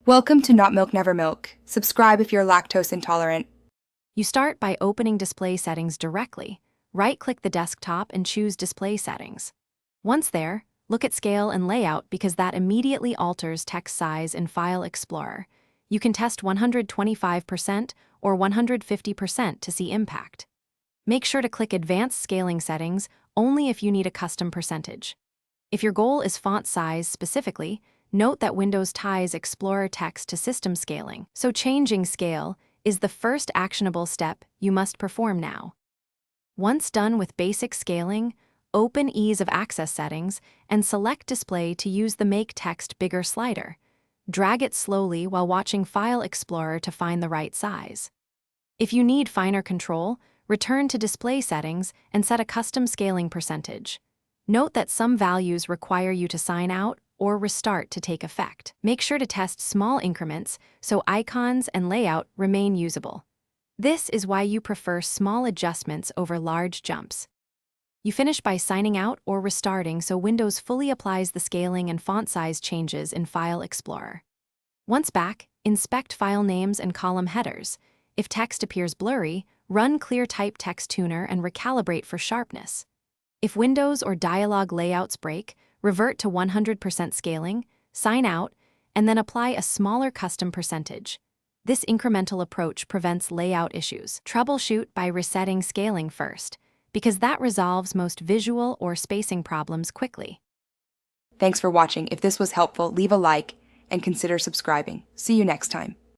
Welcome to Not Milk Never Milk. Subscribe if you're lactose intolerant. You start by opening Display Settings directly. Right-click the desktop and choose Display Settings. Once there, look at Scale and Layout because that immediately alters text size in File Explorer. You can test 125% or 150% to see impact. Make sure to click Advanced Scaling Settings only if you need a custom percentage. If your goal is font size specifically, note that Windows ties Explorer text to system scaling, so changing scale is the first actionable step you must perform now. Once done with basic scaling, open Ease of Access settings and select Display to use the Make Text Bigger slider. Drag it slowly while watching File Explorer to find the right size. If you need finer control, return to Display Settings and set a custom scaling percentage. Note that some values require you to sign out or restart to take effect. Make sure to test small increments so icons and layout remain usable. This is why you prefer small adjustments over large jumps. You finish by signing out or restarting so Windows fully applies the scaling and font size changes in File Explorer. Once back, inspect file names and column headers. If text appears blurry, run ClearType Text Tuner and recalibrate for sharpness. If windows or dialog layouts break, revert to 100% scaling, sign out, and then apply a smaller custom percentage. This incremental approach prevents layout issues. Troubleshoot by resetting scaling first, because that resolves most visual or spacing problems quickly. Thanks for watching. If this was helpful, leave a like and consider subscribing. See you next time.